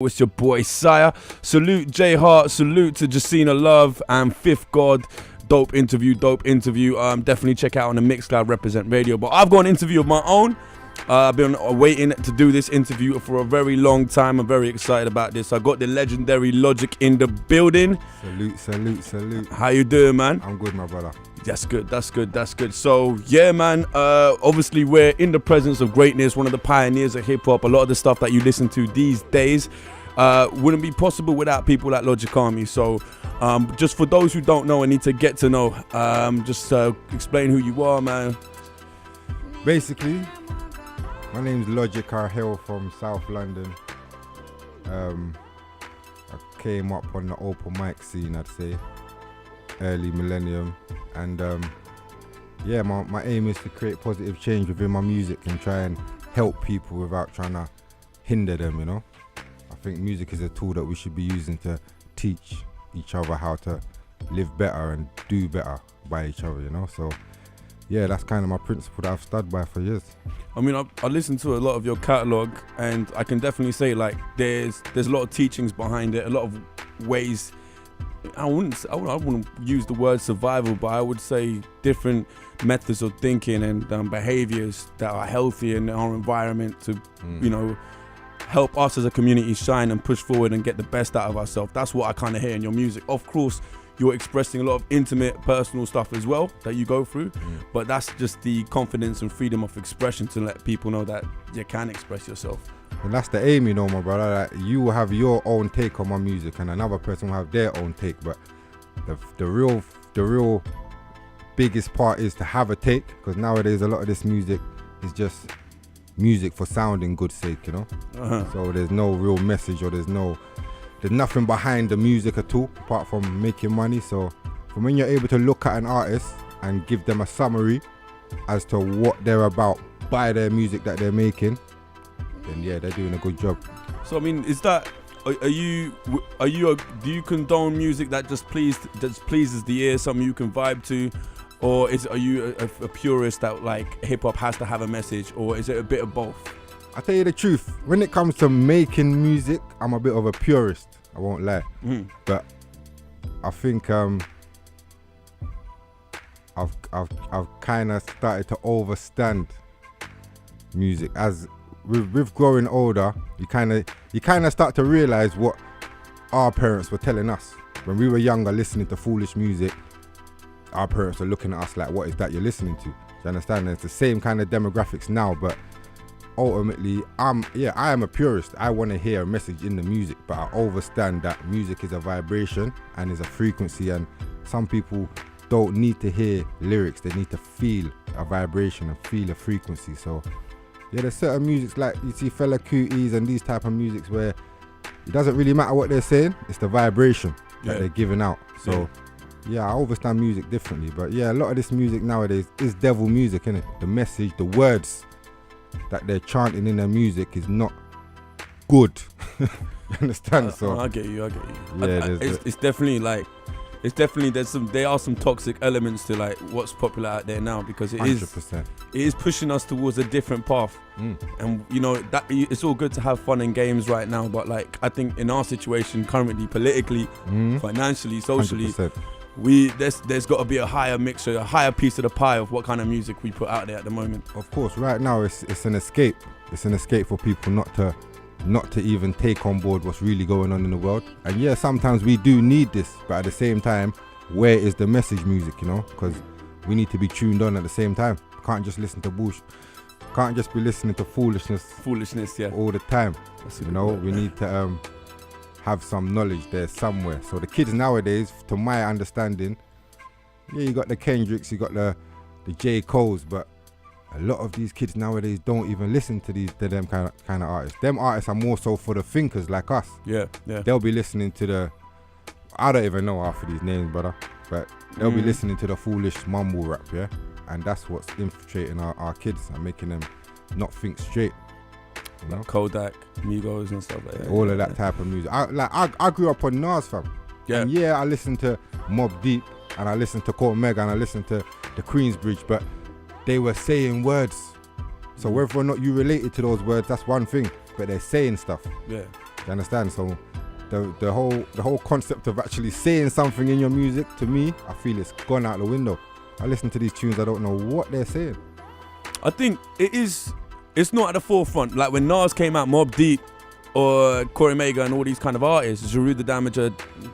It's your boy Sire. Salute J Hart, salute to Jacina Love and Fifth God. Dope interview. Definitely check out on the Mixcloud Reprezent Radio. But I've got an interview of my own. I've been waiting to do this interview for a very long time. I'm very excited about this. I got the legendary Logic in the building. Salute. How you doing, man? I'm good, my brother. That's good. So, yeah, man, obviously we're in the presence of greatness, one of the pioneers of hip-hop. A lot of the stuff that you listen to these days wouldn't be possible without people like Logic Army. So, just for those who don't know and need to get to know, just explain who you are, man. Basically, my name's Logic R. Hill from South London. I came up on the open mic scene, I'd say, early millennium. And yeah, my aim is to create positive change within my music and try and help people without trying to hinder them, you know. I think music is a tool that we should be using to teach each other how to live better and do better by each other, you know. So yeah, that's kind of my principle that I've stood by for years. I mean, I listened to a lot of your catalogue, and I can definitely say, like, there's a lot of teachings behind it, a lot of ways. I wouldn't use the word survival, but I would say different methods of thinking and behaviors that are healthy in our environment to, you know, help us as a community shine and push forward and get the best out of ourselves. That's what I kind of hear in your music. Of course, you're expressing a lot of intimate, personal stuff as well that you go through, but that's just the confidence and freedom of expression to let people know that you can express yourself. And that's the aim, you know, my brother. Like, you will have your own take on my music, and another person will have their own take. But the real biggest part is to have a take, because nowadays a lot of this music is just music for sounding good sake, you know. So there's no real message, or there's nothing behind the music at all apart from making money. So from when you're able to look at an artist and give them a summary as to what they're about by their music that they're making, then yeah, they're doing a good job. So I mean, do you condone music that just pleases the ear, something you can vibe to, or are you a purist that like hip hop has to have a message, or is it a bit of both? I tell you the truth, when it comes to making music, I'm a bit of a purist, I won't lie. But I think I've kind of started to overstand music. As with growing older, you kind of start to realize what our parents were telling us. When we were younger, listening to foolish music, our parents are looking at us like, what is that you're listening to? Do you understand? And it's the same kind of demographics now, but ultimately, I am a purist. I want to hear a message in the music, but I understand that music is a vibration and is a frequency, and some people don't need to hear lyrics. They need to feel a vibration and feel a frequency. So yeah, there's certain musics like you see Fela Kutis and these type of musics where it doesn't really matter what they're saying, it's the vibration that they're giving out. So yeah, I understand music differently, but yeah, a lot of this music nowadays is devil music, innit? The message, the words that they're chanting in their music is not good. You understand? So I get you. Yeah, it's definitely there are some toxic elements to like what's popular out there now, because it 100%. is pushing us towards a different path. And you know that it's all good to have fun and games right now, but like I think in our situation currently, politically, financially, socially, 100%. There's got to be a higher mixture, a higher piece of the pie of what kind of music we put out there at the moment. Of course, right now it's an escape. It's an escape for people not to even take on board what's really going on in the world. And yeah, sometimes we do need this, but at the same time, where is the message music, you know? Because we need to be tuned on at the same time. Can't just listen to bullshit. Can't just be listening to foolishness all the time. You know, we need to have some knowledge there somewhere. So the kids nowadays, to my understanding, yeah, you got the Kendricks, you got the J. Coles, but a lot of these kids nowadays don't even listen to them kind of artists. Them artists are more so for the thinkers like us. Yeah. They'll be listening to I don't even know half of these names, brother, but they'll be listening to the foolish mumble rap, yeah? And that's what's infiltrating our kids and making them not think straight. You know? Kodak, Migos and stuff like that. All of that type of music. I grew up on Nas, fam. Yeah. And yeah, I listened to Mobb Deep, and I listened to Court Meg, and I listened to the Queensbridge, but they were saying words. So whether or not you related to those words, that's one thing, but they're saying stuff. Yeah. You understand? So the whole concept of actually saying something in your music, to me, I feel it's gone out the window. I listen to these tunes, I don't know what they're saying. I think it's not at the forefront. Like when Nas came out, Mobb Deep, or Corey Mega and all these kind of artists, Jeru the Damager,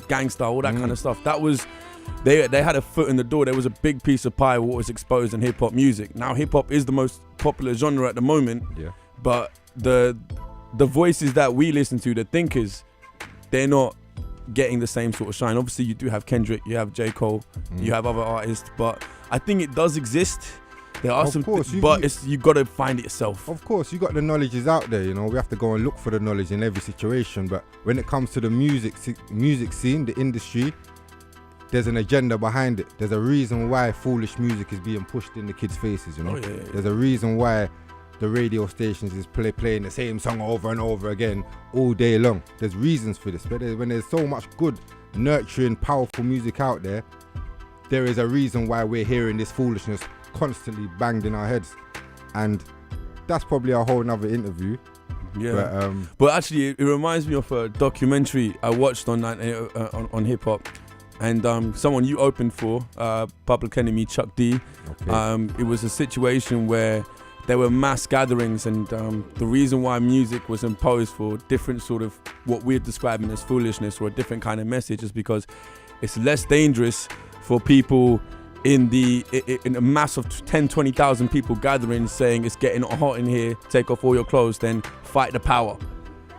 Gangsta, all that kind of stuff. That was, they had a foot in the door. There was a big piece of pie what was exposed in hip hop music. Now hip hop is the most popular genre at the moment. Yeah. But the voices that we listen to, the thinkers, they're not getting the same sort of shine. Obviously you do have Kendrick, you have J. Cole, you have other artists, but I think it does exist. There are you got to find it yourself. Of course, you got the knowledge is out there, you know. We have to go and look for the knowledge in every situation. But when it comes to the music scene, the industry, there's an agenda behind it. There's a reason why foolish music is being pushed in the kids' faces, you know. There's a reason why the radio stations is playing the same song over and over again all day long. There's reasons for this. But when there's so much good, nurturing, powerful music out there, there is a reason why we're hearing this foolishness constantly banged in our heads, and that's probably a whole nother interview. But actually it reminds me of a documentary I watched on hip hop, and someone you opened for, Public Enemy, Chuck D. It was a situation where there were mass gatherings, and the reason why music was imposed for different sort of what we're describing as foolishness or a different kind of message is because it's less dangerous for people in a mass of 10, 20,000 people gathering saying it's getting hot in here, take off all your clothes, then fight the power.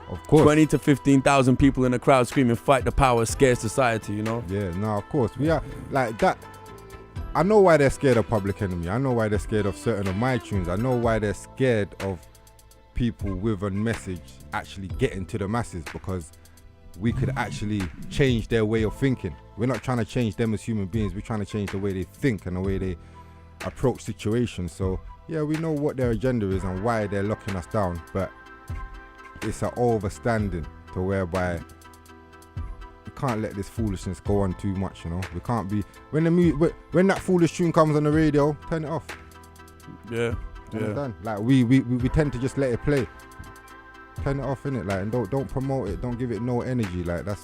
Of course. 20 to 15,000 people in a crowd screaming, fight the power, scare society, you know? Yeah, no, of course. We are like that. I know why they're scared of Public Enemy. I know why they're scared of certain of my tunes. I know why they're scared of people with a message actually getting to the masses, because we could actually change their way of thinking. We're not trying to change them as human beings. We're trying to change the way they think and the way they approach situations. So yeah, we know what their agenda is and why they're locking us down, but it's an overstanding to whereby we can't let this foolishness go on too much, you know. We can't be, when that foolish tune comes on the radio, turn it off. Yeah. Like we tend to just let it play. Turn it off, innit? Like, and don't promote it. Don't give it no energy. Like, that's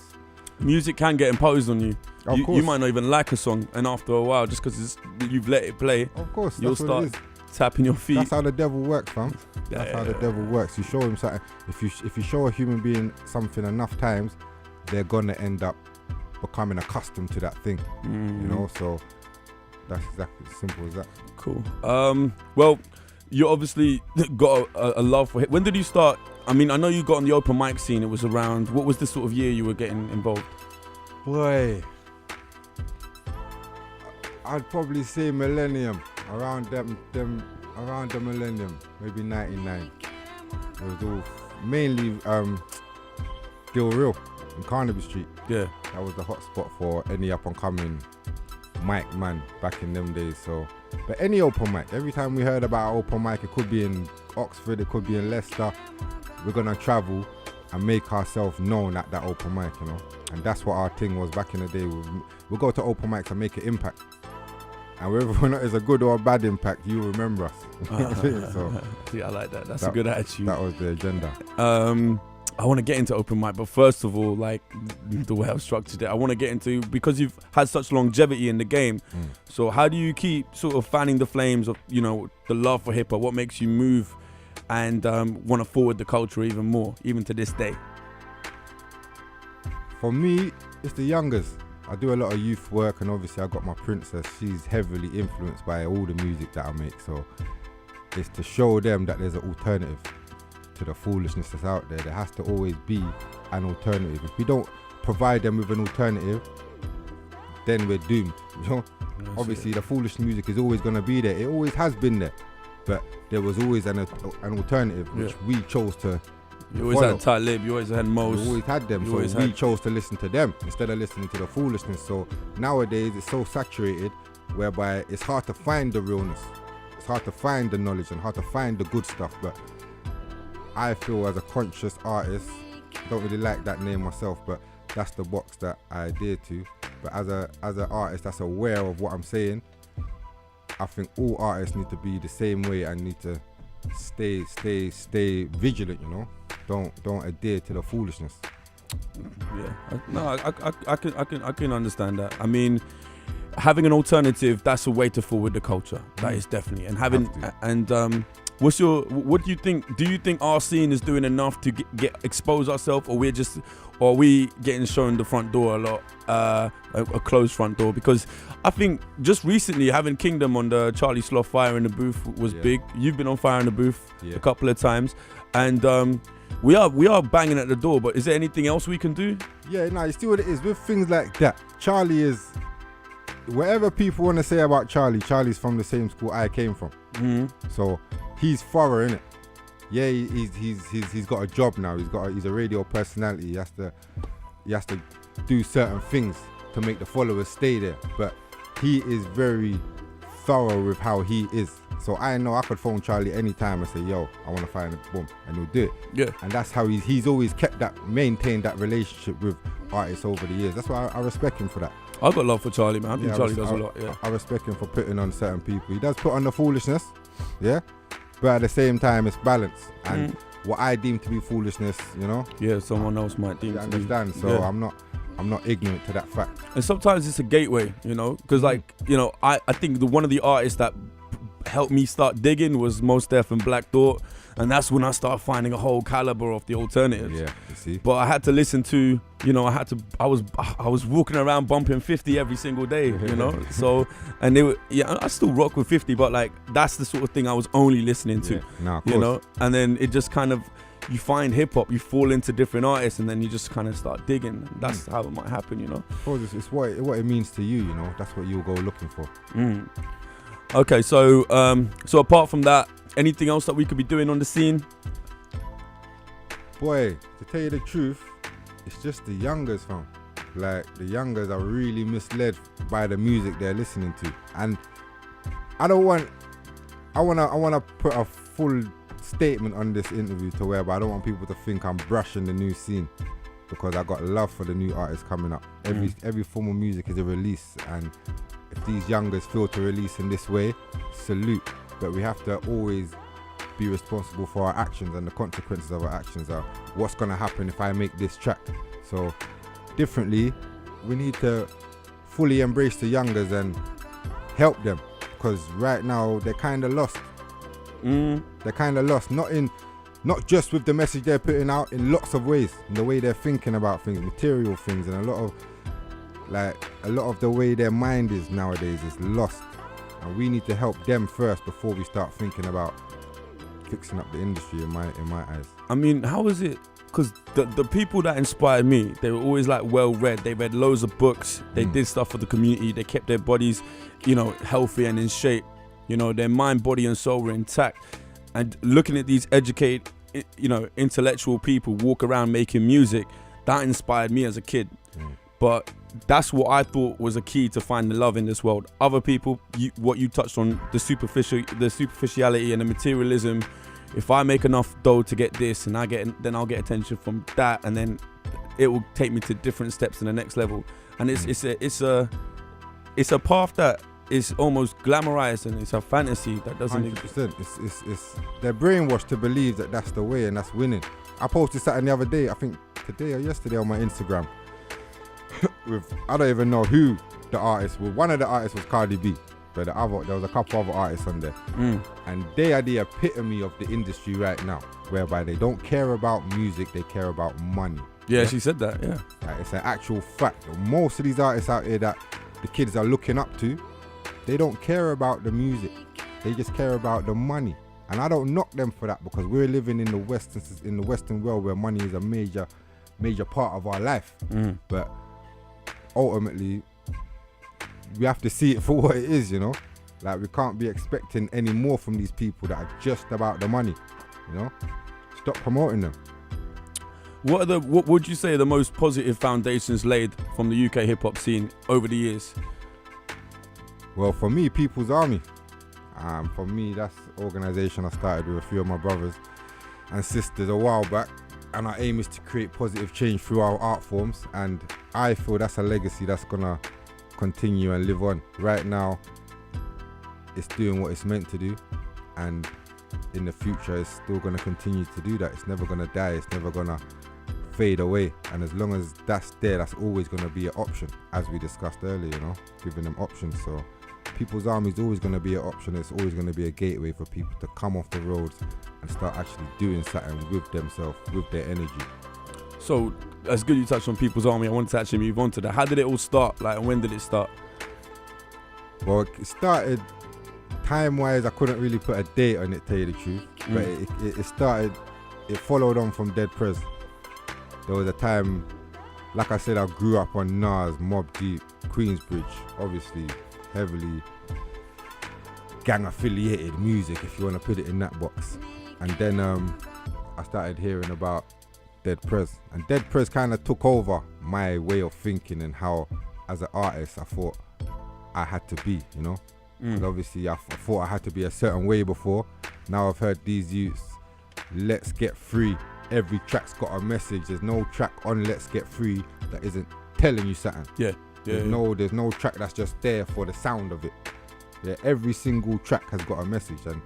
music can get imposed on you. Of course. You might not even like a song, and after a while, just because you've let it play, of course, you'll start tapping your feet. That's how the devil works, fam. That's how the devil works. You show him something. If you show a human being something enough times, they're gonna end up becoming accustomed to that thing. You know, so that's exactly as simple as that. Cool. Well, you obviously got a love for it. When did you start? I mean, I know you got on the open mic scene. It was around, what was the sort of year you were getting involved? Boy, I'd probably say millennium. Around the millennium, maybe 99. It was all mainly Gil Real in Carnaby Street. Yeah. That was the hot spot for any up and coming mic man back in them days. So, but any open mic, every time we heard about open mic, it could be in Oxford, it could be in Leicester, we're gonna travel and make ourselves known at that open mic, you know. And that's what our thing was back in the day. We'll go to open mics and make an impact. And whether or not it's a good or a bad impact, you remember us. So, yeah, I like that. That's a good attitude. That was the agenda. I want to get into open mic, but first of all, like the way I've structured it, I want to get into, because you've had such longevity in the game. So how do you keep sort of fanning the flames of, you know, the love for hip hop? What makes you move and want to forward the culture even more, even to this day? For me, it's the youngers. I do a lot of youth work, and obviously I got my princess. She's heavily influenced by all the music that I make. So it's to show them that there's an alternative to the foolishness that's out there. There has to always be an alternative. If we don't provide them with an alternative, then we're doomed. You know, obviously the foolish music is always going to be there. It always has been there, but there was always an alternative which we chose to. You always had Talib, you always had Mos. We always had them, so we chose to listen to them instead of listening to the foolishness. So nowadays it's so saturated whereby it's hard to find the realness. It's hard to find the knowledge and hard to find the good stuff. But I feel as a conscious artist, I don't really like that name myself, but that's the box that I adhere to. But as an artist that's aware of what I'm saying, I think all artists need to be the same way and need to stay vigilant, you know. don't adhere to the foolishness. Yeah, no, I can understand that. I mean, having an alternative, that's a way to forward the culture. That is definitely. And having what do you think? Do you think our scene is doing enough to get expose ourselves, or are we getting shown the front door a lot, a closed front door? Because I think just recently having Kingdom on the Charlie Sloth Fire in the Booth was big. You've been on Fire in the Booth a couple of times, and we are banging at the door. But is there anything else we can do? Yeah, no, you see what it is with things like that. Charlie is, whatever people want to say about Charlie's from the same school I came from. So he's thorough, innit? Yeah, he's got a job now. He's a radio personality. He has to do certain things to make the followers stay there. But he is very thorough with how he is. So I know I could phone Charlie anytime and say, yo, I want to find a boom, and he'll do it. Yeah. And that's how he's always maintained that relationship with artists over the years. That's why I respect him for that. I've got love for Charlie, man. I think Charlie does a lot, yeah. I respect him for putting on certain people. He does put on the foolishness, yeah? But at the same time, it's balance. And what I deem to be foolishness, you know? Yeah, someone else might deem to be. Understand? So I'm not ignorant to that fact. And sometimes it's a gateway, you know? Because, like, you know, I think one of the artists that helped me start digging was Mos Def and Black Thought. And that's when I started finding a whole caliber of the alternatives. Yeah, you see. But I had to listen to, you know, I was walking around bumping 50 every single day, you know. So, and I still rock with 50, but like that's the sort of thing I was only listening to, you know. And then it just kind of, you find hip hop, you fall into different artists, and then you just kind of start digging. That's how it might happen, you know. It's what it means to you, you know. That's what you'll go looking for. Okay, so apart from that, anything else that we could be doing on the scene? Boy, to tell you the truth, it's just the youngers, fam. Like, the youngers are really misled by the music they're listening to. And I want to put a full statement on this interview to where, but I don't want people to think I'm brushing the new scene, because I got love for the new artists coming up. Every form of music is a release, and if these youngers feel to release in this way, salute. But we have to always be responsible for our actions, and the consequences of our actions are what's going to happen if I make this track. So differently, we need to fully embrace the youngers and help them, because right now they're kind of lost. They're kind of lost, not just with the message they're putting out, in lots of ways, in the way they're thinking about things, material things, and a lot of the way their mind is nowadays is lost. And we need to help them first before we start thinking about fixing up the industry, in my eyes. I mean, how is it? Because the people that inspired me, they were always like well read. They read loads of books. They did stuff for the community. They kept their bodies, you know, healthy and in shape. You know, their mind, body, and soul were intact. And looking at these educated, you know, intellectual people walk around making music, that inspired me as a kid. But that's what I thought was a key to finding love in this world. Other people, what you touched on, the superficiality and the materialism. If I make enough dough to get this, and then I'll get attention from that, and then it will take me to different steps in the next level. And it's a path that is almost glamorized, and it's a fantasy that doesn't 100%. It's they're brainwashed to believe that that's the way and that's winning. I posted something the other day, I think today or yesterday, on my Instagram. I don't even know who the artist was. One of the artists was Cardi B, but there was a couple other artists on there, and they are the epitome of the industry right now, whereby they don't care about music, they care about money. Yeah, she said that. Yeah, like, it's an actual fact. Most of these artists out here that the kids are looking up to, they don't care about the music, they just care about the money. And I don't knock them for that, because we're living in the Western world where money is a major part of our life. But ultimately, we have to see it for what it is, you know. Like, we can't be expecting any more from these people that are just about the money, you know. Stop promoting them. What would you say are the most positive foundations laid from the UK hip hop scene over the years? Well, for me, People's Army. For me, that's an organisation I started with a few of my brothers and sisters a while back, and our aim is to create positive change through our art forms, and I feel that's a legacy that's gonna continue and live on. Right now, it's doing what it's meant to do, and in the future is still going to continue to do that. It's never going to die. It's never going to fade away. And as long as that's there, that's always going to be an option, as we discussed earlier, giving them options. So People's Army is always going to be an option. It's always going to be a gateway for people to come off the roads and start actually doing something with themselves, with their energy. So that's good you touched on People's Army. I wanted to actually move on to that. How did it all start? Like, when did it start? Well, it started time-wise. I couldn't really put a date on it, tell you the truth. But it started. It followed on from Dead Prez. There was a time, like I said, I grew up on Nas, Mobb Deep, Queensbridge, obviously heavily gang-affiliated music, if you want to put it in that box. And then I started hearing about Dead Prez, and Dead Prez kind of took over my way of thinking and how, as an artist, I thought I had to be, And obviously I thought I had to be a certain way before. Now I've heard these youths, let's get free. Every track's got a message. There's no track on Let's Get Free that isn't telling you something. There's no track that's just there for the sound of it. Yeah, every single track has got a message. And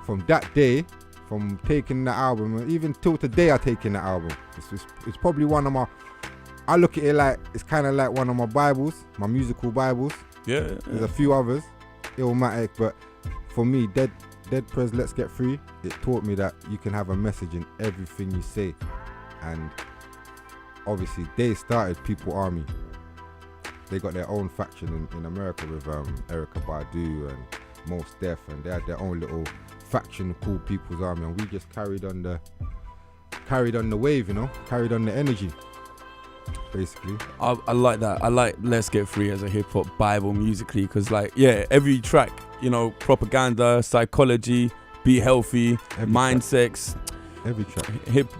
from that day, from taking the album, and even till today I taking the album, it's probably one of my, I look at it like, it's kind of like one of my Bibles, my musical Bibles. There's a few others, Illmatic, but for me, Dead Prez, Let's Get Free, it taught me that you can have a message in everything you say. And obviously they started People Army. They got their own faction in America with Erykah Badu and Mos Def, and they had their own little faction called People's Army, and we just carried on the wave, carried on the energy, basically. I like that. I like Let's Get Free as a hip-hop Bible musically, because every track, propaganda, psychology, be healthy, mind sex, every track, hip,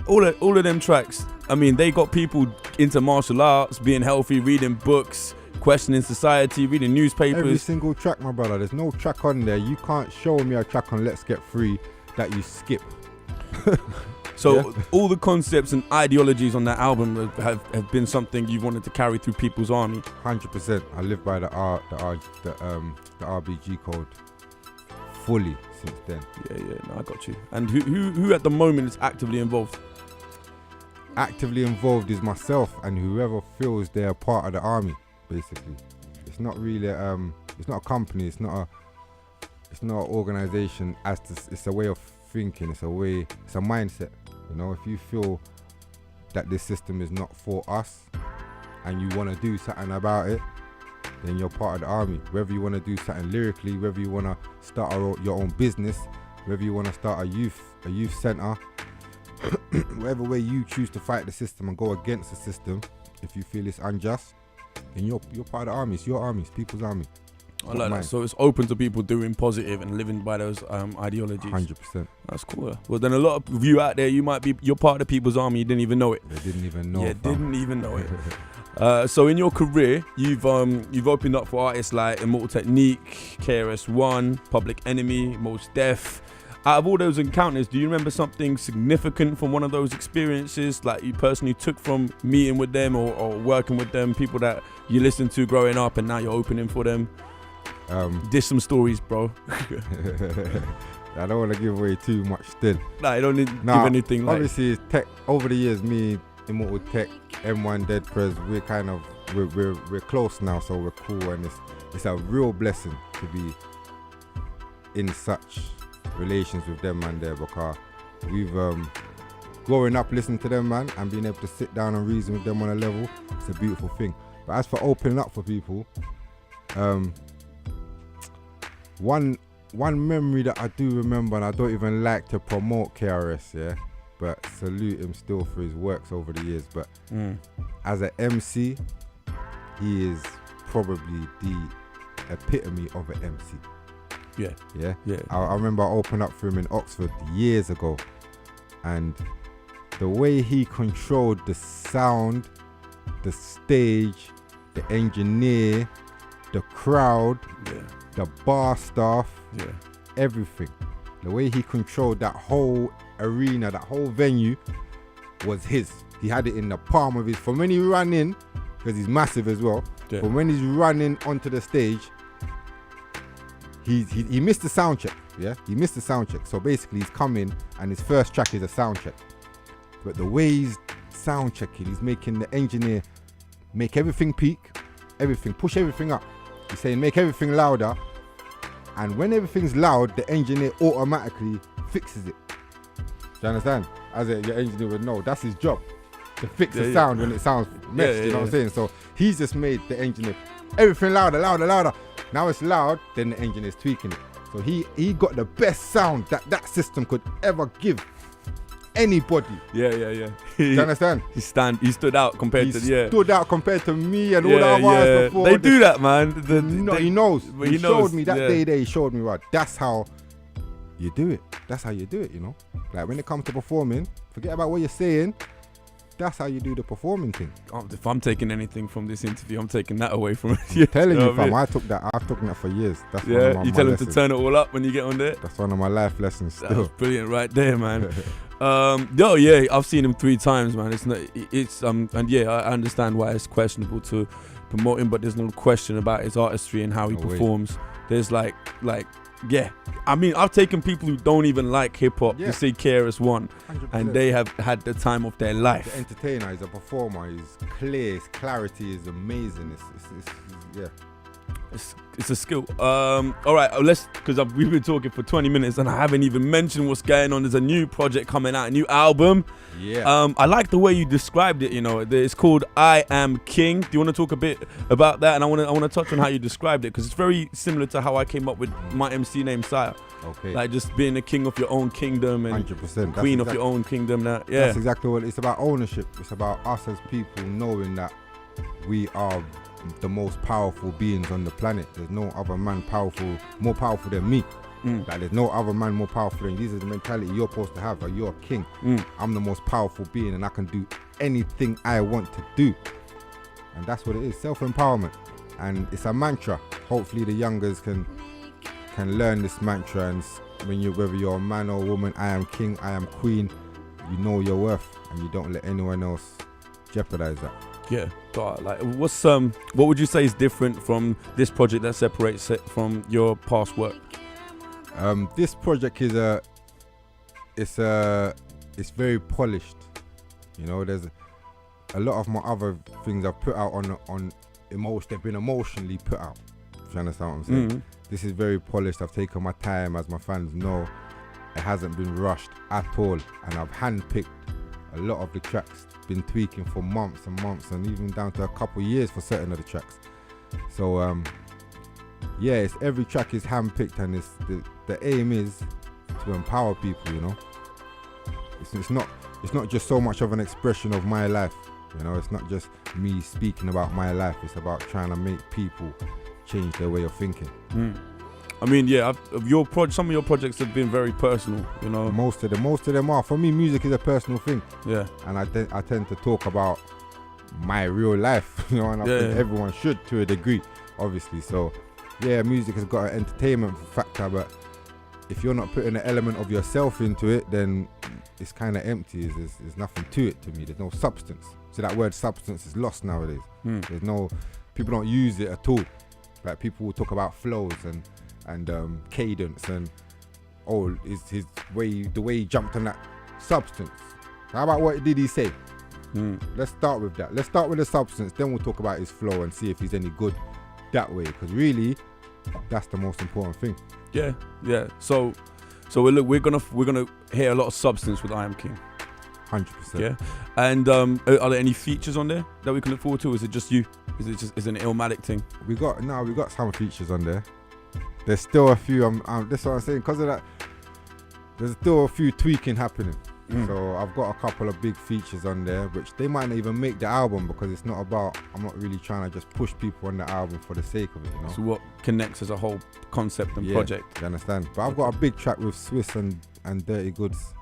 all of them tracks. I mean, they got people into martial arts, being healthy, reading books, questioning society, reading newspapers. Every single track, my brother. There's no track on there. You can't show me a track on Let's Get Free that you skip. So all the concepts and ideologies on that album have been something you wanted to carry through People's Army. 100%. I live by the RBG code fully since then. No, I got you. And who at the moment is actively involved? Actively involved is myself and whoever feels they're a part of the army, basically. It's not really it's not a company, it's not an organization, it's a way of thinking, it's a mindset. If you feel that this system is not for us and you want to do something about it, then you're part of the army. Whether you want to do something lyrically, whether you want to start your own business, whether you want to start a youth center, whatever way you choose to fight the system and go against the system, if you feel it's unjust, then you're part of the army. It's your army. It's People's Army. I like that. So it's open to people doing positive and living by those ideologies. 100%. That's cool. Well, then a lot of you out there, you're part of the People's Army. You didn't even know it. They didn't even know. Didn't even know it. So in your career, you've opened up for artists like Immortal Technique, KRS-One, Public Enemy, Mos Def. Out of all those encounters, do you remember something significant from one of those experiences, like you personally took from meeting with them or working with them, people that you listened to growing up and now you're opening for them? Dish some stories, bro. I don't want to give away too much still. Nah, you don't need to give anything. Obviously, tech over the years, me, Immortal Tech, M1, Dead Prez, we're close now, so we're cool, and it's a real blessing to be in such relations with them, man, there, because we've growing up listening to them, man, and being able to sit down and reason with them on a level, it's a beautiful thing. But as for opening up for people, one memory that I do remember, and I don't even like to promote KRS, but salute him still for his works over the years, but as an MC, he is probably the epitome of an MC. Yeah. I remember I opened up for him in Oxford years ago, and the way he controlled the sound, the stage, the engineer, the crowd, the bar staff, everything. The way he controlled that whole arena, that whole venue was his. He had it in the palm of his, from when he ran in, because he's massive as well, from when he's running onto the stage, he missed the sound check. Yeah, he missed the sound check. So basically, he's come in and his first track is a sound check. But the way he's sound checking, he's making the engineer make everything peak, push everything up. He's saying make everything louder, and when everything's loud, the engineer automatically fixes it. Do you understand? As your engineer would know, that's his job, to fix the sound when it sounds messed. You know what I'm saying? So he's just made the engineer everything louder. Now it's loud, then the engineer's tweaking it. So he got the best sound that system could ever give anybody. Yeah. Do you understand? He stood out compared to me and all the other artists before. They do that, man. He knows. He showed me that day there. He showed me what. That's how you do it. That's how you do it. You know, like when it comes to performing, forget about what you're saying. That's how you do the performing thing. If I'm taking anything from this interview, I'm taking that away from it. I'm telling you, fam. I've took that for years. That's one of my you tell him lessons. to turn it all up when you get on there. That's one of my life lessons. Still, that's brilliant, right there, man. I've seen him 3 times, man. I understand why it's questionable to promote him, but there's no question about his artistry and how he performs. There's I mean, I've taken people who don't even like hip hop to see KRS-One, 100%. and they have had the time of their life. The entertainer, he's a performer, he's clear, his clarity is amazing. It's a skill. All right, because we've been talking for 20 minutes and I haven't even mentioned what's going on. There's a new project coming out, a new album. Yeah. I like the way you described it. You know, it's called I Am King. Do you want to talk a bit about that? And I want to touch on how you described it, because it's very similar to how I came up with my MC name, Sire. Okay. Like just being a king of your own kingdom and 100%. queen of your own kingdom. That's exactly what it's about. Ownership. It's about us as people knowing that we are the most powerful beings on the planet. There's no other man more powerful than me. Like there's no other man more powerful than you. This is the mentality you're supposed to have. Like you're a king. I'm the most powerful being and I can do anything I want to do. And that's what it is, self-empowerment. And it's a mantra. Hopefully the youngers can learn this mantra, and whether you're a man or a woman, I am king, I am queen, you know your worth and you don't let anyone else jeopardize that. Yeah, God, like what would you say is different from this project that separates it from your past work? This project is it's very polished. You know, there's a lot of my other things I've put out on emotion. They've been emotionally put out. If you understand what I'm saying? This is very polished. I've taken my time, as my fans know. It hasn't been rushed at all, and I've handpicked a lot of the tracks. Been tweaking for months and months, and even down to a couple years for certain of the tracks. So it's every track is handpicked, and it's the aim is to empower people. You know, it's not just so much of an expression of my life. You know, it's not just me speaking about my life. It's about trying to make people change their way of thinking. I mean, some of your projects have been very personal, you know. Most of them are. For me, music is a personal thing. Yeah. And I tend to talk about my real life, you know, and I think everyone should to a degree, obviously. So, music has got an entertainment factor, but if you're not putting an element of yourself into it, then it's kind of empty. There's nothing to it to me. There's no substance. So that word substance is lost nowadays. People don't use it at all. Like people will talk about flows and cadence and the way he jumped on that substance. How about what did he say? Let's start with that. Let's start with the substance, then we'll talk about his flow and see if he's any good that way, because really that's the most important thing. Yeah. So we're gonna hear a lot of substance with I Am King. 100%. Yeah. And are there any features on there that we can look forward to? Is it just you? Is it an Illmatic thing? We got some features on there. There's still a few. That's what I'm saying. Because of that, there's still a few tweaking happening. So I've got a couple of big features on there, which they might not even make the album, because it's not about. I'm not really trying to just push people on the album for the sake of it. You know? So what connects as a whole concept and project? You understand? But I've got a big track with Swiss and Dirty Goods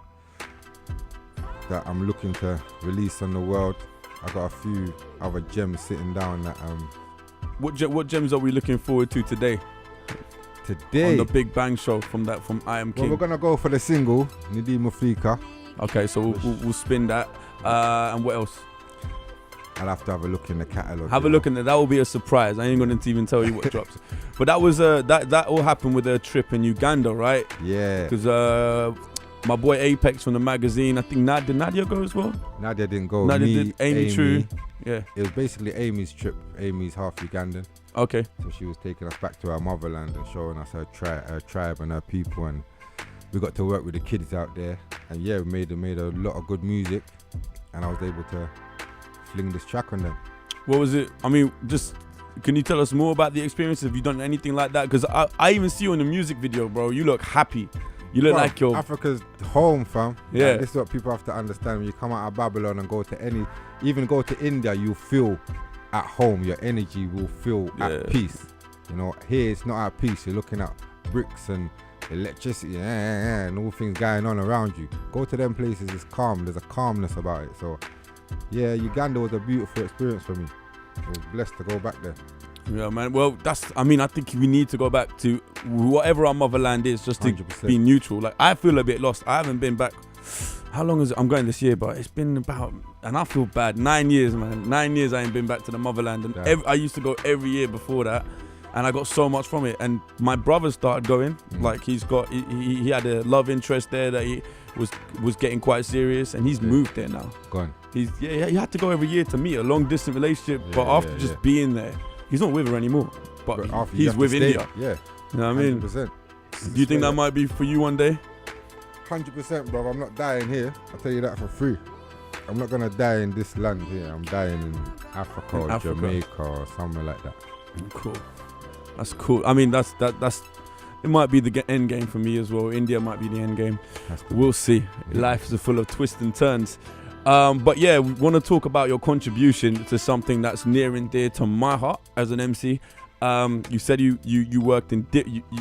that I'm looking to release on the world. I got a few other gems sitting down that What gems are we looking forward to today? On the Big Bang show from I Am King. Well, we're gonna go for the single Nidi Mufika. Okay, so we'll spin that. And what else? I'll have to have a look in the catalogue. Have a look in there. That will be a surprise. I ain't going to even tell you what drops. But that was that all happened with a trip in Uganda, right? Yeah. Because my boy Apex from the magazine, I think did Nadia go as well? Nadia didn't go. Nadia did. Amy True. Yeah. It was basically Amy's trip. Amy's half Ugandan. Okay. So she was taking us back to our motherland and showing us her tribe and her people, and we got to work with the kids out there. And yeah, we made a lot of good music, and I was able to fling this track on them. What was it? I mean, just can you tell us more about the experience? Have you done anything like that? Because I even see you in the music video, bro. You look happy. You look like you're... Africa's home, fam. Yeah. Like, this is what people have to understand. When you come out of Babylon and go to even go to India, you feel at home. Your energy will feel at peace. You know, here it's not at peace. You're looking at bricks and electricity and all things going on around you. Go to them places, it's calm. There's a calmness about it. So, yeah, Uganda was a beautiful experience for me. I was blessed to go back there. Yeah, man. Well, I think we need to go back to whatever our motherland is, just to 100%. be neutral. Like, I feel a bit lost. I haven't been back. How long is it? I'm going this year, but it's been about, and I feel bad, 9 years, man. 9 years I ain't been back to the motherland. And I used to go every year before that, and I got so much from it. And my brother started going. Like, he had a love interest there that he was getting quite serious, and he's moved there now. Gone. He had to go every year to meet a long distance relationship, but after just being there, he's not with her anymore, but he's with India. Yeah. You know what I mean? 100%. Do you think that might be for you one day? 100%, bro. I'm not dying here. I'll tell you that for free. I'm not gonna die in this land here. I'm dying in Africa or Jamaica or somewhere like that. Cool. That's cool. I mean, that's it might be the end game for me as well. India might be the end game. We'll see. Life is full of twists and turns. But yeah, we want to talk about your contribution to something that's near and dear to my heart as an MC. You said you worked in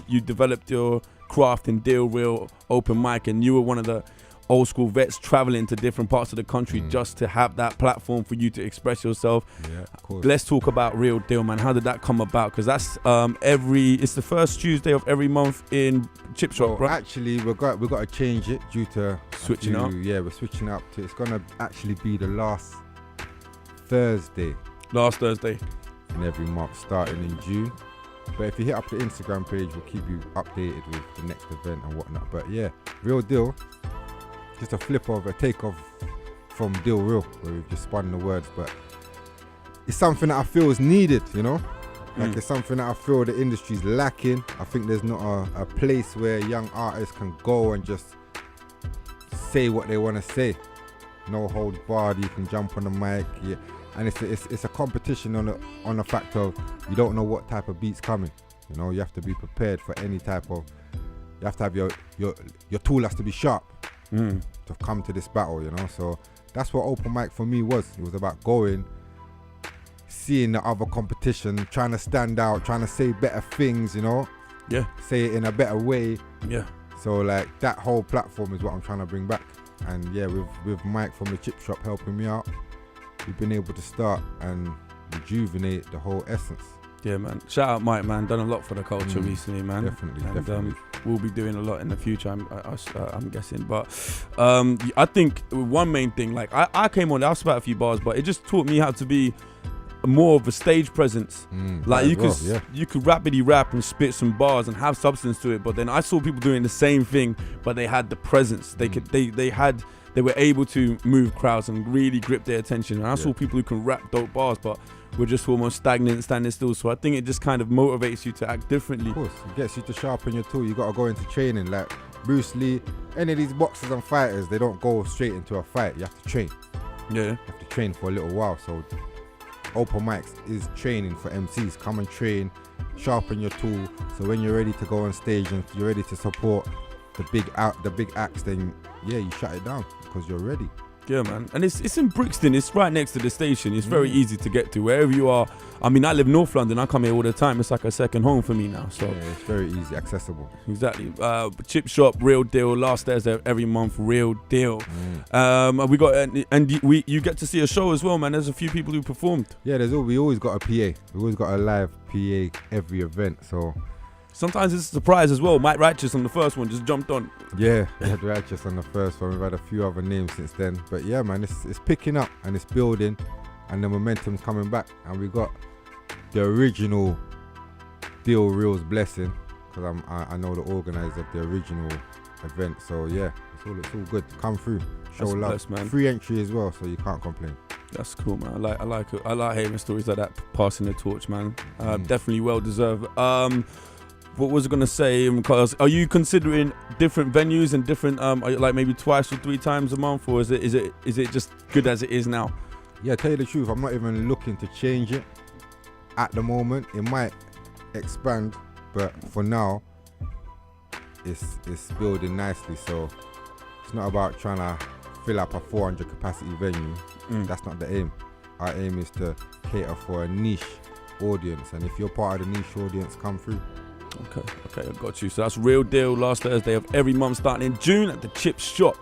you developed your craft in Deal Real open mic, and you were one of the old school vets traveling to different parts of the country just to have that platform for you to express yourself. Yeah, of course. Let's talk about Real Deal, man. How did that come about? Because that's it's the first Tuesday of every month in Chip Shop, right? Actually, we got to change it due to switching up. Yeah, we're switching up to. It's gonna actually be the last Thursday. Last Thursday. In every month, starting in June. But if you hit up the Instagram page, we'll keep you updated with the next event and whatnot. But yeah, Real Deal. Just a takeoff from Deal Real, where we've just spun the words, but it's something that I feel is needed, you know? Like it's something that I feel the industry's lacking. I think there's not a place where young artists can go and just say what they want to say. No holds barred, you can jump on the mic, yeah. And it's a competition on the fact of you don't know what type of beat's coming. You know, you have to be prepared for any type of, you have to have your tool has to be sharp. To come to this battle, you know. So that's what open mic for me was. It was about going, seeing the other competition, trying to stand out, trying to say better things, you know. Yeah. Say it in a better way. Yeah. So like that whole platform is what I'm trying to bring back. And yeah, with Mike from the Chip Shop helping me out, we've been able to start and rejuvenate the whole essence. Yeah, man. Shout out Mike, man. Done a lot for the culture recently, man. Definitely. We'll be doing a lot in the future, I'm guessing. But I think one main thing, like I came on, I was about a few bars, but it just taught me how to be more of a stage presence. Like you could rapidly rap and spit some bars and have substance to it. But then I saw people doing the same thing, but they had the presence. They were able to move crowds and really grip their attention. And I saw people who can rap dope bars, but we're just almost stagnant, standing still. So I think it just kind of motivates you to act differently. Of course, it gets you to sharpen your tool. You got to go into training. Like Bruce Lee, any of these boxers and fighters, they don't go straight into a fight. You have to train. Yeah. You have to train for a little while. So open mics is training for MCs. Come and train, sharpen your tool. So when you're ready to go on stage and you're ready to support the big acts, then yeah, you shut it down because you're ready. Yeah, man. And it's in Brixton. It's right next to the station. It's very easy to get to wherever you are. I mean, I live North London. I come here all the time. It's like a second home for me now. So yeah, it's very easy, accessible. Exactly. Chip Shop, Real Deal. Last Thursday every month, Real Deal. We got you get to see a show as well, man. There's a few people who performed. Yeah, we always got a PA. We always got a live PA every event. So. Sometimes it's a surprise as well. Mike Righteous on the first one just jumped on. Yeah, we had Righteous on the first one. We've had a few other names since then. But yeah, man, it's picking up and it's building. and the momentum's coming back, and we got the original Deal Real's blessing, because I know the organizer of the original event. So yeah, it's all good. Come through, show That's love. blessed, man. Free entry as well, so you can't complain. That's cool, man. I like it. I like hearing stories like that, passing the torch, man. Definitely well deserved. What was I gonna say? Because are you considering different venues and different like maybe twice or 3 times a month, or is it just good as it is now? Yeah, tell you the truth, I'm not even looking to change it at the moment. It might expand, but for now, it's building nicely. So it's not about trying to fill up a 400 capacity venue. That's not the aim. Our aim is to cater for a niche audience, and if you're part of the niche audience, come through. Okay, I got you. So that's Real Deal, last Thursday of every month starting in June at the Chip Shop.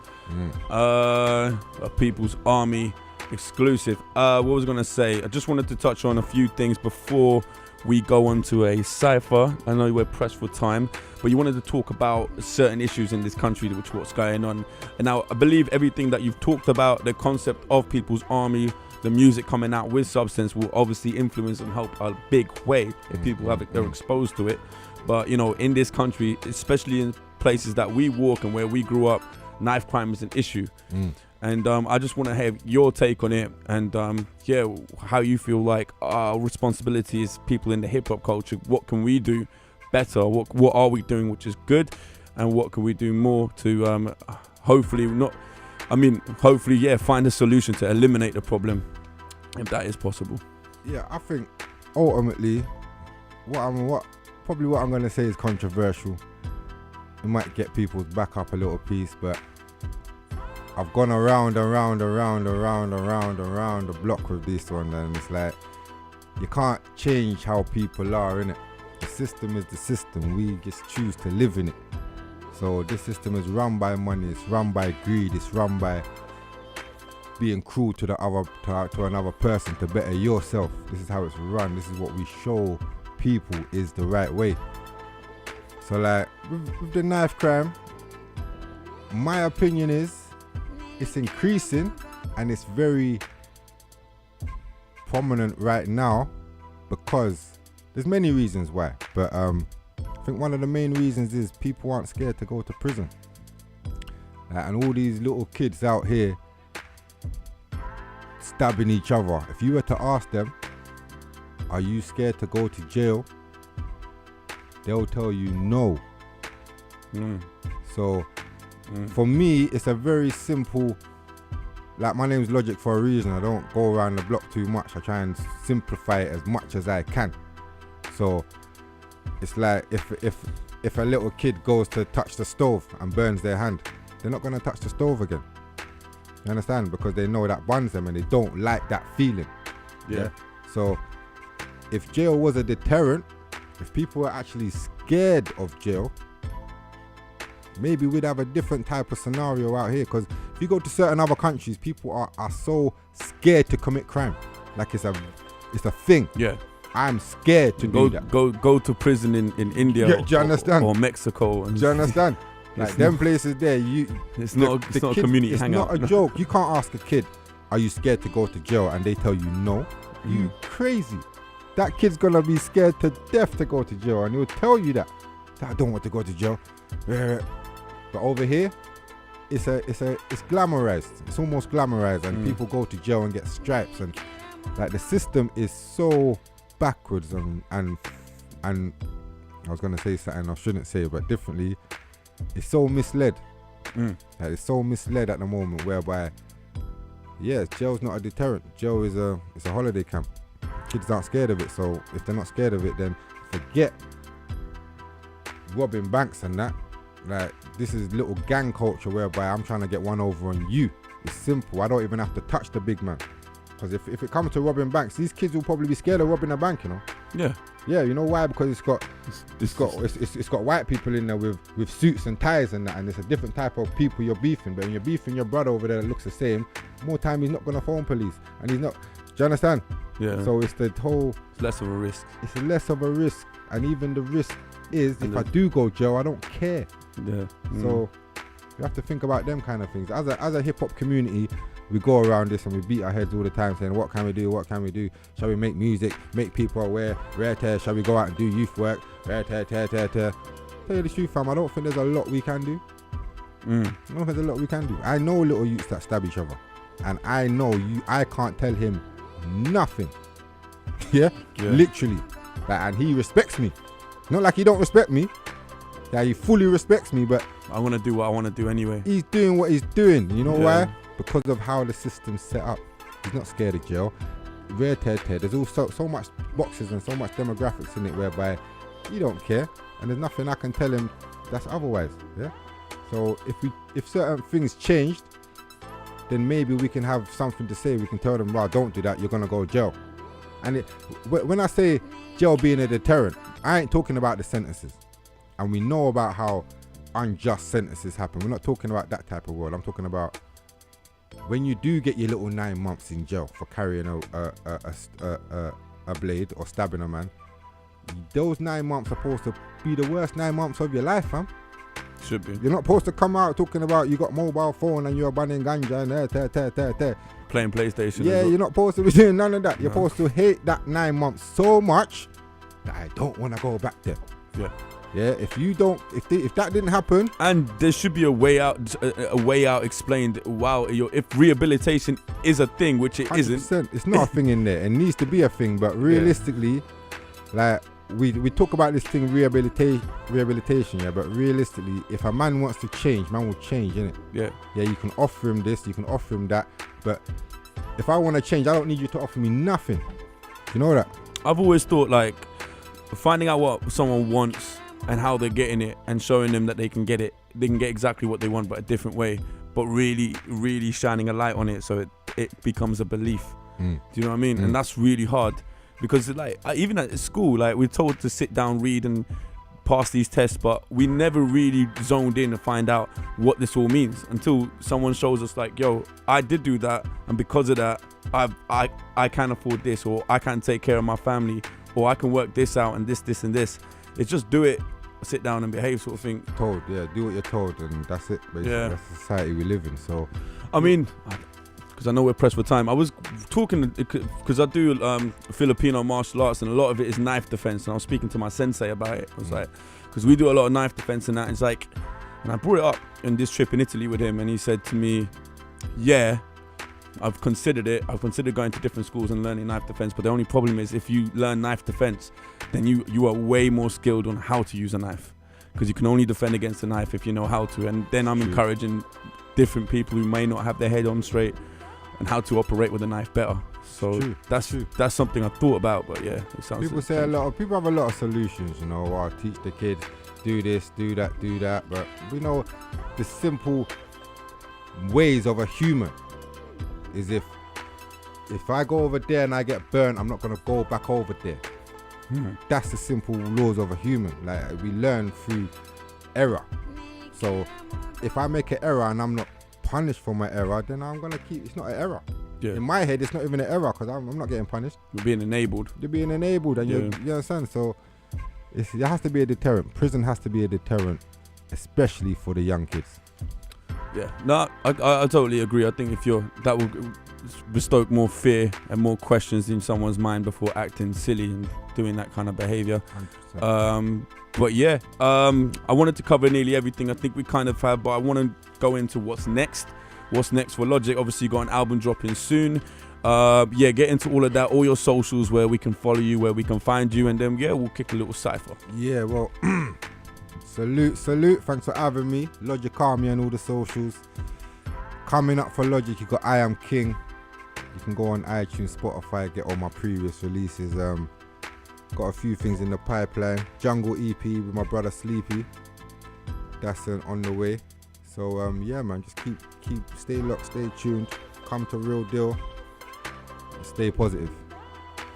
A People's Army exclusive. What was I going to say? I just wanted to touch on a few things before we go on to a cypher. I know we're pressed for time, but you wanted to talk about certain issues in this country, which what's going on. And now I believe everything that you've talked about, the concept of People's Army, the music coming out with substance will obviously influence and help a big way if people they're exposed to it. But you know, in this country, especially in places that we walk and where we grew up, knife crime is an issue. And I just want to have your take on it, and how you feel like our responsibility as people in the hip hop culture. What can we do better? What are we doing which is good, and what can we do more to hopefully find a solution to eliminate the problem, if that is possible. Yeah, I think ultimately what I'm going to say is controversial. It might get people's back up a little piece, but I've gone around the block with this one, and it's like, you can't change how people are, innit? The system is the system. We just choose to live in it. So this system is run by money, it's run by greed, it's run by being cruel to another person to better yourself. This is how it's run. This is what we show people is the right way. So like with the knife crime, my opinion is it's increasing, and it's very prominent right now because there's many reasons why, but I think one of the main reasons is people aren't scared to go to prison. And all these little kids out here stabbing each other. If you were to ask them, are you scared to go to jail? They'll tell you no. So for me, it's a very simple, like my name's Logic for a reason. I don't go around the block too much. I try and simplify it as much as I can. So it's like if a little kid goes to touch the stove and burns their hand, they're not going to touch the stove again. You understand? Because they know that burns them and they don't like that feeling. Yeah. So if jail was a deterrent, if people were actually scared of jail, maybe we'd have a different type of scenario out here. Because if you go to certain other countries, people are so scared to commit crime. Like it's a thing. Yeah. I'm scared to do that. Go to prison in India. Yeah, do you understand? Or Mexico. Do you understand? Like them places there, it's not a community hangout. It's not a joke. You can't ask a kid, are you scared to go to jail? And they tell you no. You crazy. That kid's gonna be scared to death to go to jail, and he'll tell you that I don't want to go to jail. But over here, it's glamorized. It's almost glamorized, and people go to jail and get stripes, and like the system is so backwards and I was gonna say something I shouldn't say, but differently. It's so misled. Like it's so misled at the moment, whereby jail's not a deterrent. Jail is a holiday camp. Kids aren't scared of it, so if they're not scared of it, then forget robbing banks and that. Like this is little gang culture whereby I'm trying to get one over on you. It's simple. I don't even have to touch the big man. Because if it comes to robbing banks, these kids will probably be scared of robbing a bank, you know. Yeah, you know why? Because it's got white people in there with suits and ties and that, and it's a different type of people you're beefing. But when you're beefing your brother over there that looks the same, more time he's not gonna phone police, and he's not. Do you understand? Yeah. So it's the whole. It's less of a risk. It's less of a risk, and even the risk is if I do go jail, I don't care. Yeah. So you have to think about them kind of things. As a hip hop community, we go around this and we beat our heads all the time saying, what can we do? What can we do? Shall we make music, make people aware? Shall we go out and do youth work? Tell you the truth, fam, I don't think there's a lot we can do. I don't think there's a lot we can do. I know little youths that stab each other. And I know I can't tell him nothing. yeah? Literally. Like, and he respects me. Not like he don't respect me. Yeah, he fully respects me, but I want to do what I want to do anyway. He's doing what he's doing. You know why? Because of how the system's set up. He's not scared of jail. There's also so much boxes and so much demographics in it whereby he don't care, and there's nothing I can tell him that's otherwise. Yeah. So if certain things changed, then maybe we can have something to say. We can tell them, "Wow, don't do that. You're gonna go to jail." And when I say jail being a deterrent, I ain't talking about the sentences. And we know about how unjust sentences happen. We're not talking about that type of world. I'm talking about when you do get your little 9 months in jail for carrying a blade or stabbing a man. Those 9 months are supposed to be the worst 9 months of your life, fam. Should be. You're not supposed to come out talking about you got mobile phone and you're banning ganja and playing PlayStation. Yeah, you're not supposed to be doing none of that. You're supposed to hate that 9 months so much that I don't want to go back there. Yeah. Yeah, if that didn't happen, and there should be a way out explained. Wow, if rehabilitation is a thing, which it isn't, it's not a thing in there. It needs to be a thing, but realistically, like we talk about this thing rehabilitation, yeah. But realistically, if a man wants to change, man will change, innit? Yeah. Yeah, you can offer him this, you can offer him that, but if I want to change, I don't need you to offer me nothing. You know that? I've always thought like finding out what someone wants and how they're getting it and showing them that they can get exactly what they want but a different way, but really, really shining a light on it so it becomes a belief. Do you know what I mean? And that's really hard because like even at school, like we're told to sit down, read and pass these tests, but we never really zoned in to find out what this all means until someone shows us like, yo, I did do that, and because of that I can afford this, or I can take care of my family, or I can work this out and this and this. It's just do it, sit down and behave sort of thing. Told, yeah, do what you're told, and that's it. Basically. Yeah, that's the society we live in. So, I mean, because I know we're pressed for time, I was talking because I do Filipino martial arts, and a lot of it is knife defense. And I was speaking to my sensei about it. I was like, because we do a lot of knife defense and that. It's like, and I brought it up in this trip in Italy with him, and he said to me, "Yeah, I've considered it. I've considered going to different schools and learning knife defense, but the only problem is if you learn knife defense, then you are way more skilled on how to use a knife, because you can only defend against a knife if you know how to." And then I'm encouraging different people who may not have their head on straight and how to operate with a knife better. So that's something I thought about, but yeah, it sounds. People say people have a lot of solutions, you know. I'll teach the kids, do this, do that, but we know the simple ways of a human is if I go over there and I get burnt, I'm not gonna go back over there. That's the simple laws of a human. Like we learn through error. So if I make an error and I'm not punished for my error, then I'm gonna keep. It's not an error. Yeah. In my head, it's not even an error because I'm not getting punished. You're being enabled. You're being enabled, and you understand. So there has to be a deterrent. Prison has to be a deterrent, especially for the young kids. Yeah, no, I totally agree. I think that will bestoke more fear and more questions in someone's mind before acting silly and doing that kind of behavior. 100%. But yeah, I wanted to cover nearly everything. I think we kind of have, but I want to go into what's next. What's next for Logic? Obviously, you got an album dropping soon. Get into all of that, all your socials, where we can follow you, where we can find you, and then we'll kick a little cypher. Yeah, well. Salute. Thanks for having me. Logic Army and all the socials. Coming up for Logic, you got I Am King. You can go on iTunes, Spotify, get all my previous releases. Got a few things in the pipeline. Jungle EP with my brother Sleepy. That's on the way. So yeah, man, just keep stay locked, stay tuned. Come to Real Deal. Stay positive.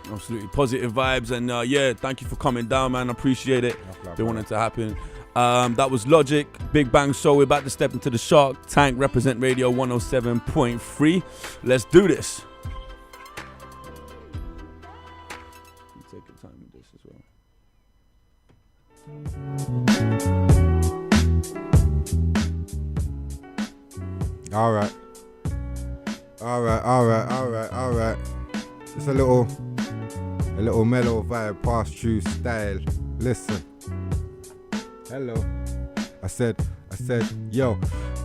Absolutely positive vibes, and thank you for coming down, man. I appreciate it. They wanted to happen. That was Logic, Big Bang Show. We're about to step into the Shark Tank, Reprezent Radio 107.3. Let's do this. Take your time with this as well. All right. Alright. It's a little mellow vibe, past true style. Listen. Hello. I said, yo,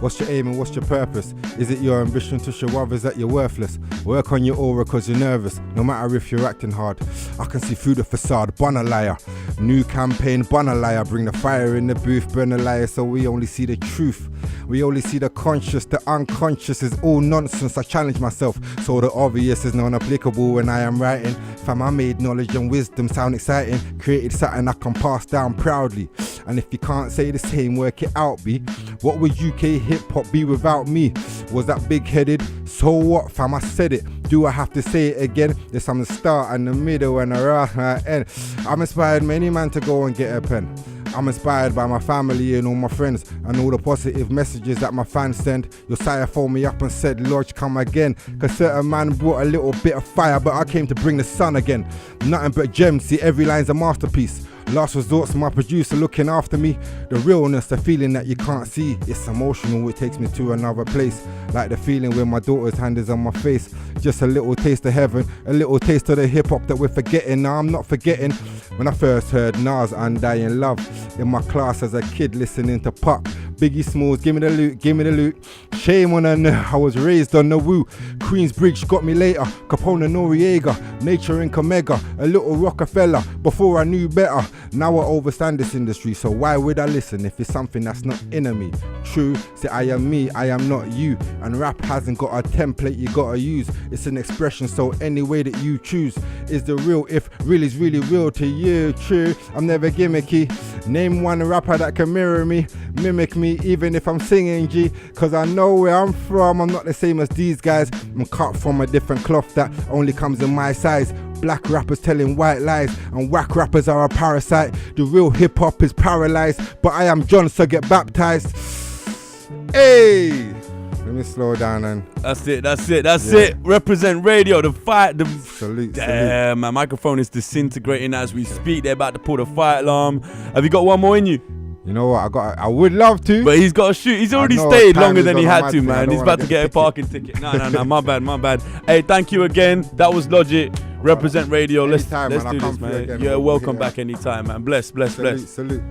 what's your aim and what's your purpose? Is it your ambition to show others that you're worthless? Work on your aura cause you're nervous, no matter if you're acting hard. I can see through the facade, burn a liar. New campaign, burn a liar. Bring the fire in the booth, burn a liar, so we only see the truth. We only see the conscious, the unconscious is all nonsense. I challenge myself, so the obvious is non-applicable when I am writing. Fam, I made knowledge and wisdom sound exciting. Created something I can pass down proudly. And if you can't say the same, work it out, B. What would UK hip-hop be without me? Was that big-headed? So what, fam? I said it. Do I have to say it again? Yes, I'm the start and the middle and the right and the end. I'm inspired many man to go and get a pen. I'm inspired by my family and all my friends and all the positive messages that my fans send. Your Sire phoned me up and said, Lodge, come again. Cause certain man brought a little bit of fire, but I came to bring the sun again. Nothing but gems, see every line's a masterpiece. Last resort's my producer looking after me. The realness, the feeling that you can't see. It's emotional, it takes me to another place. Like the feeling when my daughter's hand is on my face. Just a little taste of heaven, a little taste of the hip-hop that we're forgetting. Now I'm not forgetting when I first heard Nas Undying Love in my class as a kid listening to Pop. Biggie Smalls, give me the loot. Shame on I was raised on the woo. Queensbridge got me later. Capone Noriega, Nature Inc. Omega, a little Rockefeller. Before I knew better, now I overstand this industry. So why would I listen if it's something that's not in me? True, say I am me, I am not you. And rap hasn't got a template you gotta use. It's an expression, so any way that you choose is the real. If real is really real to you, true. I'm never gimmicky. Name one rapper that can mirror me, mimic me, even if I'm singing G. Cause I know where I'm from, I'm not the same as these guys. I'm cut from a different cloth that only comes in my size. Black rappers telling white lies and whack rappers are a parasite. The real hip hop is paralyzed, but I am John, so get baptized. Hey! Let me slow down and... That's it. Represent Radio, the fight, Salute. Damn, my microphone is disintegrating as we speak. They're about to pull the fire alarm. Have you got one more in you? You know what, I would love to. But he's got to shoot. He's already stayed longer than he had to, man. He's about to get a parking ticket. No, my bad. Hey, thank you again. That was Logic. Represent Radio. Let's do this, man. You're welcome back anytime, man. Bless. Salute.